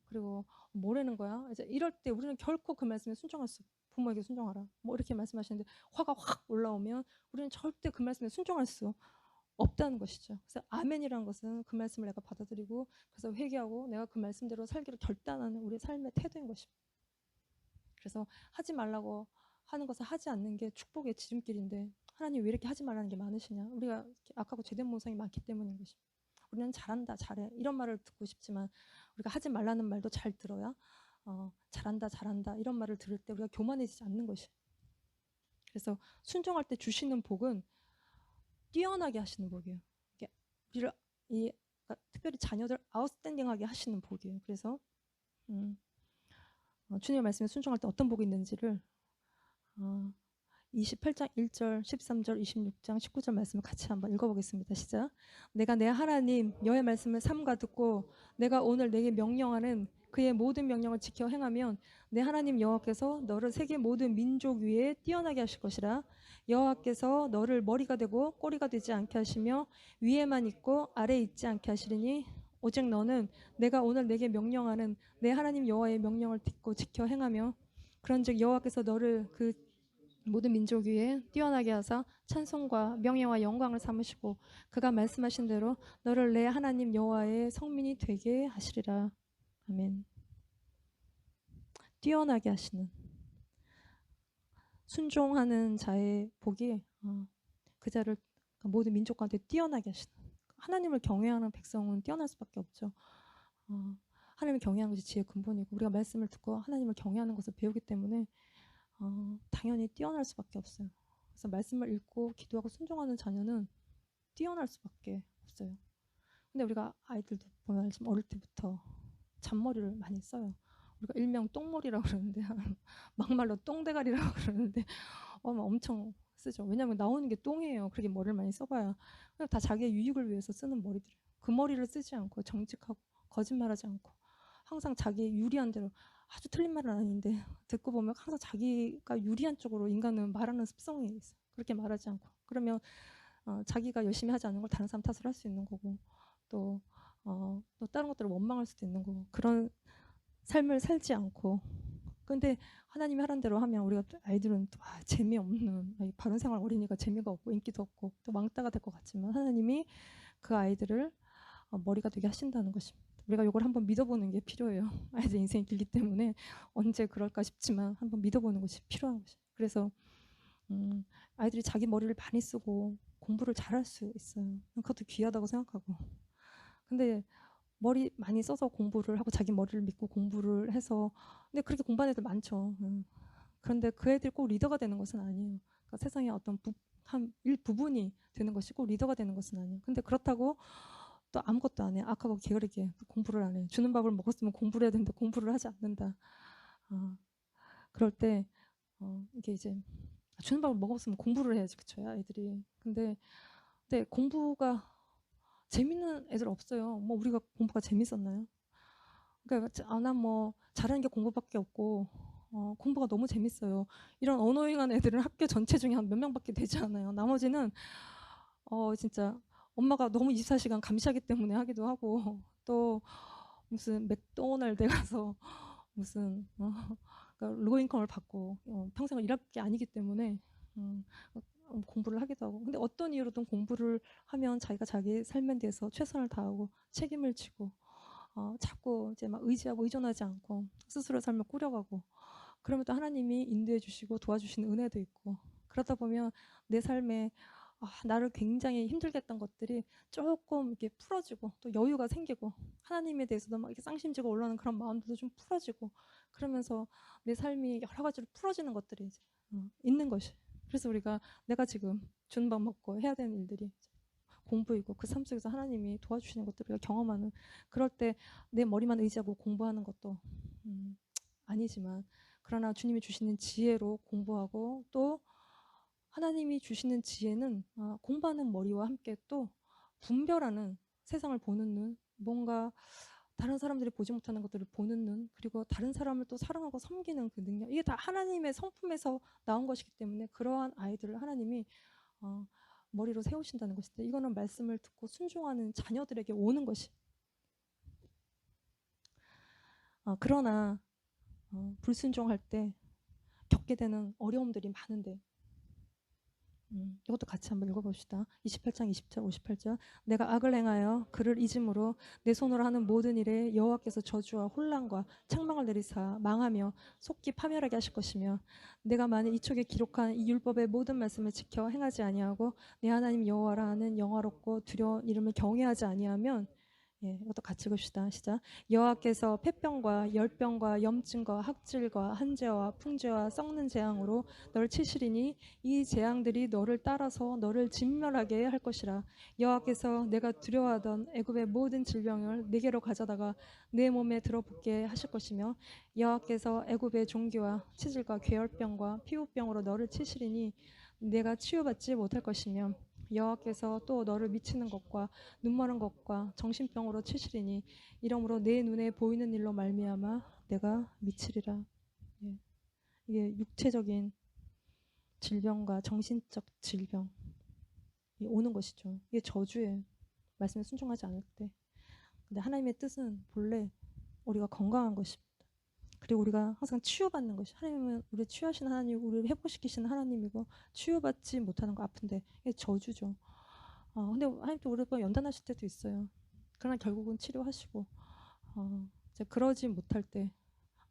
그리고 뭐라는 거야? 이제 이럴 때 우리는 결코 그 말씀에 순종할 수 부모에게 순종하라. 뭐 이렇게 말씀하시는데 화가 확 올라오면 우리는 절대 그 말씀에 순종할 수 없다는 것이죠. 그래서 아멘이라는 것은 그 말씀을 내가 받아들이고 그래서 회개하고 내가 그 말씀대로 살기로 결단하는 우리의 삶의 태도인 것입니다. 그래서 하지 말라고 하는 것을 하지 않는 게 축복의 지름길인데 하나님 왜 이렇게 하지 말라는 게 많으시냐? 우리가 악하고 죄된 모성이 많기 때문인 것입니다. 우리는 잘한다, 잘해 이런 말을 듣고 싶지만 우리가 하지 말라는 말도 잘 들어야 잘한다, 잘한다 이런 말을 들을 때 우리가 교만해지지 않는 것이. 그래서 순종할 때 주시는 복은 뛰어나게 하시는 복이에요. 우리를 그러니까 특별히 자녀들 아웃스탠딩하게 하시는 복이에요. 그래서 주님의 말씀에 순종할 때 어떤 복이 있는지를 28장 1절, 13절, 26장, 19절 말씀을 같이 한번 읽어보겠습니다. 시작. 내가 내 하나님 여호와의 말씀을 삼가 듣고 내가 오늘 내게 명령하는 그의 모든 명령을 지켜 행하면 내 하나님 여호와께서 너를 세계 모든 민족 위에 뛰어나게 하실 것이라. 여호와께서 너를 머리가 되고 꼬리가 되지 않게 하시며 위에만 있고 아래에 있지 않게 하시리니 오직 너는 내가 오늘 내게 명령하는 내 하나님 여호와의 명령을 듣고 지켜 행하며 그런즉 여호와께서 너를 그 모든 민족 위에 뛰어나게 하사 찬송과 명예와 영광을 삼으시고 그가 말씀하신 대로 너를 내 하나님 여호와의 성민이 되게 하시리라. 아멘. 뛰어나게 하시는 순종하는 자의 복이 그 자를 모든 민족 가운데 뛰어나게 하시는. 하나님을 경외하는 백성은 뛰어날 수밖에 없죠. 하나님을 경외하는 것이 지혜의 근본이고 우리가 말씀을 듣고 하나님을 경외하는 것을 배우기 때문에 당연히 뛰어날 수밖에 없어요. 그래서 말씀을 읽고 기도하고 순종하는 자녀는 뛰어날 수밖에 없어요. 근데 우리가 아이들도 보면 지금 어릴 때부터 잔머리를 많이 써요. 우리가 일명 똥머리라고 그러는데 막말로 똥대가리라고 그러는데 엄청 쓰죠. 왜냐하면 나오는 게 똥이에요. 그렇게 머리를 많이 써봐야 그냥 다 자기의 유익을 위해서 쓰는 머리들이에요. 그 머리를 쓰지 않고 정직하고 거짓말하지 않고 항상 자기의 유리한 대로 아주 틀린 말은 아닌데 듣고 보면 항상 자기가 유리한 쪽으로 인간은 말하는 습성이 있어요. 그렇게 말하지 않고 그러면 자기가 열심히 하지 않는 걸 다른 사람 탓을 할 수 있는 거고 또 다른 것들을 원망할 수도 있는 거고 그런 삶을 살지 않고 근데 하나님이 하라는 대로 하면 우리가 아이들은 또 재미없는 바른 생활 어린이가 재미가 없고 인기도 없고 또 왕따가 될 것 같지만 하나님이 그 아이들을 머리가 되게 하신다는 것입니다. 우리가 이걸 한번 믿어보는 게 필요해요. 아이들 인생이 길기 때문에 언제 그럴까 싶지만 한번 믿어보는 것이 필요한 것이에요. 그래서 아이들이 자기 머리를 많이 쓰고 공부를 잘할 수 있어요. 그것도 귀하다고 생각하고. 근데 머리 많이 써서 공부를 하고 자기 머리를 믿고 공부를 해서 근데 그렇게 공부하는 애들 많죠. 그런데 그 애들이 꼭 리더가 되는 것은 아니에요. 그러니까 세상의 어떤 한 일부분이 되는 것이 꼭 리더가 되는 것은 아니에요. 근데 그렇다고 또 아무것도 안 해. 악하고 게으르게 공부를 안 해. 주는 밥을 먹었으면 공부를 해야 되는데 공부를 하지 않는다. 그럴 때 이게 이제 주는 밥을 먹었으면 공부를 해야지, 그쵸? 아이들이. 근데 공부가 재밌는 애들 없어요. 뭐 우리가 공부가 재밌었나요? 그러니까 난 뭐 잘하는 게 공부밖에 없고 공부가 너무 재밌어요. 이런 어노잉한 애들은 학교 전체 중에 한 몇 명밖에 되지 않아요. 나머지는 진짜 엄마가 너무 24시간 감시하기 때문에 하기도 하고 또 무슨 맥도날드에 가서 무슨 그러니까 로인컴을 받고 평생을 일할 게 아니기 때문에 공부를 하기도 하고 근데 어떤 이유로든 공부를 하면 자기가 자기 삶에 대해서 최선을 다하고 책임을 지고 자꾸 이제 막 의지하고 의존하지 않고 스스로 삶을 꾸려가고 그러면 또 하나님이 인도해 주시고 도와주시는 은혜도 있고 그러다 보면 내 삶에 나를 굉장히 힘들게 했던 것들이 조금 이렇게 풀어지고 또 여유가 생기고 하나님에 대해서도 막 이렇게 쌍심지고 올라오는 그런 마음들도 좀 풀어지고 그러면서 내 삶이 여러 가지로 풀어지는 것들이 이제 있는 것이. 그래서 우리가 내가 지금 주는 밥 먹고 해야 되는 일들이 공부이고 그 삶 속에서 하나님이 도와주시는 것들을 우리가 경험하는 그럴 때 내 머리만 의지하고 공부하는 것도 아니지만 그러나 주님이 주시는 지혜로 공부하고 또 하나님이 주시는 지혜는 공부하는 머리와 함께 또 분별하는 세상을 보는 눈 뭔가 다른 사람들이 보지 못하는 것들을 보는 눈 그리고 다른 사람을 또 사랑하고 섬기는 그 능력 이게 다 하나님의 성품에서 나온 것이기 때문에 그러한 아이들을 하나님이 머리로 세우신다는 것인데 이거는 말씀을 듣고 순종하는 자녀들에게 오는 것이 그러나 불순종할 때 겪게 되는 어려움들이 많은데 이것도 같이 한번 읽어봅시다. 28장 20절 58절 내가 악을 행하여 그를 잊음으로 내 손으로 하는 모든 일에 여호와께서 저주와 혼란과 책망을 내리사 망하며 속기 파멸하게 하실 것이며 내가 만일 이쪽에 기록한 이 율법의 모든 말씀을 지켜 행하지 아니하고 내 하나님 여호와라 하는 영화롭고 두려운 이름을 경외하지 아니하면 이것도 같이 봅시다. 시작. 여호와께서 폐병과 열병과 염증과 학질과 한재와 풍재와 썩는 재앙으로 너를 치시리니 이 재앙들이 너를 따라서 너를 진멸하게 할 것이라. 여호와께서 내가 두려워하던 애굽의 모든 질병을 내게로 가져다가 내 몸에 들어붙게 하실 것이며 여호와께서 애굽의 종기와 치질과 괴혈병과 피부병으로 너를 치시리니 내가 치유받지 못할 것이며 여호와께서 또 너를 미치는 것과 눈머는 것과 정신병으로 치시리니 이러므로 내 눈에 보이는 일로 말미암아 내가 미치리라. 이게 육체적인 질병과 정신적 질병이 오는 것이죠. 이게 저주예요. 말씀에 순종하지 않을 때. 근데 하나님의 뜻은 본래 우리가 건강한 것입니다. 그리고 우리가 항상 치유받는 것이 하나님은 우리 치유하신 하나님이고 우리를 회복시키시는 하나님이고 치유받지 못하는 거 아픈데 이게 저주죠. 근데 하나님도 우리가 연단하실 때도 있어요. 그러나 결국은 치료하시고 이제 그러지 못할 때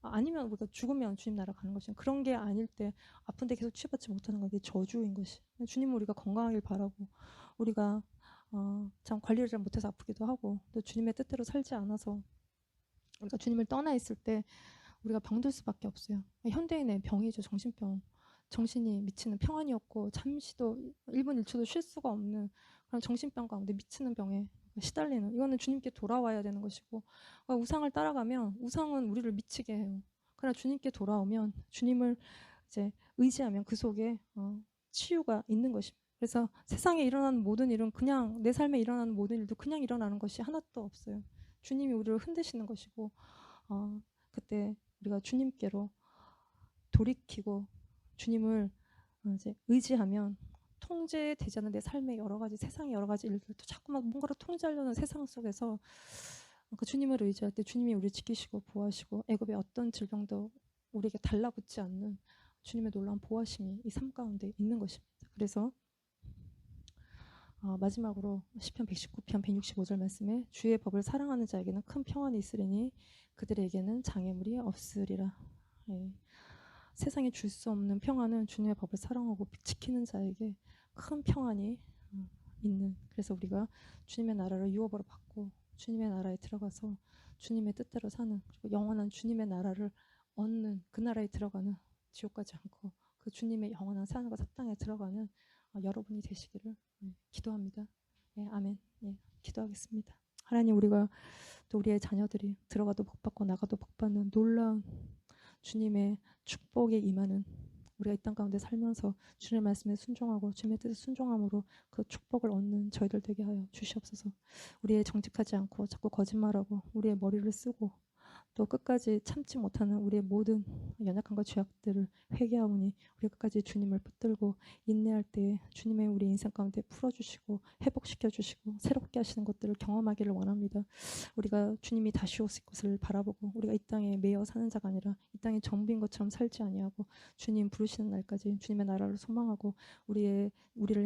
아니면 우리가 죽으면 주님 나라 가는 것이 그런 게 아닐 때 아픈데 계속 치유받지 못하는 건 이게 저주인 것이. 주님은 우리가 건강하길 바라고 우리가 참 관리를 잘 못해서 아프기도 하고 또 주님의 뜻대로 살지 않아서 우리가 주님을 떠나 있을 때 우리가 병들 수밖에 없어요. 현대인의 병이죠. 정신병. 정신이 미치는 평안이 없고 잠시도 1분 1초도 쉴 수가 없는 그런 정신병 가운데 미치는 병에 시달리는 이거는 주님께 돌아와야 되는 것이고 우상을 따라가면 우상은 우리를 미치게 해요. 그러나 주님께 돌아오면 주님을 이제 의지하면 그 속에 치유가 있는 것입니다. 그래서 세상에 일어나는 모든 일은 그냥 내 삶에 일어나는 모든 일도 그냥 일어나는 것이 하나도 없어요. 주님이 우리를 흔드시는 것이고 그때 우리가 주님께로 돌이키고 주님을 이제 의지하면 통제되지 않는 내 삶의 여러 가지 세상의 여러 가지 일들도 자꾸만 뭔가를 통제하려는 세상 속에서 그 주님을 의지할 때 주님이 우리를 지키시고 보호하시고 애굽의 어떤 질병도 우리에게 달라붙지 않는 주님의 놀라운 보호하심이 이 삶 가운데 있는 것입니다. 그래서 마지막으로 시편 119편 165절 말씀에 주의 법을 사랑하는 자에게는 큰 평안이 있으리니 그들에게는 장애물이 없으리라. 예. 세상에 줄 수 없는 평안은 주님의 법을 사랑하고 지키는 자에게 큰 평안이 있는, 그래서 우리가 주님의 나라를 유업으로 받고 주님의 나라에 들어가서 주님의 뜻대로 사는, 그리고 영원한 주님의 나라를 얻는, 그 나라에 들어가는, 지옥 가지 않고 그 주님의 영원한 산과 사땅에 들어가는 여러분이 되시기를 기도합니다. 예, 아멘. 예, 기도하겠습니다. 하나님, 우리가 또 우리의 자녀들이 들어가도 복받고 나가도 복받는 놀라운 주님의 축복에 임하는, 우리가 이 땅 가운데 살면서 주님의 말씀에 순종하고 주님의 뜻에 순종함으로 그 축복을 얻는 저희들 되게 하여 주시옵소서. 우리의 정직하지 않고 자꾸 거짓말하고 우리의 머리를 쓰고 또 끝까지 참지 못하는 우리의 모든 연약함과 죄악들을 회개하오니 우리 끝까지 주님을 붙들고 인내할 때 주님의 우리 인생 가운데 풀어주시고 회복시켜 주시고 새롭게 하시는 것들을 경험하기를 원합니다. 우리가 주님이 다시 오실 것을 바라보고 우리가 이 땅에 매여 사는 자가 아니라 이 땅에 전부인 것처럼 살지 아니하고 주님 부르시는 날까지 주님의 나라를 소망하고 우리를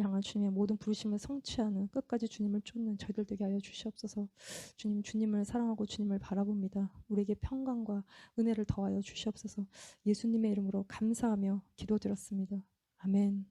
향한 주님의 모든 부르심을 성취하는 끝까지 주님을 쫓는 저희들 되게 하여 주시옵소서. 주님을 사랑하고 주님을 바라봅니다. 우리에게 평강과 은혜를 더하여 주시옵소서. 예수님의 이름으로 감사하며 기도드렸습니다. 아멘.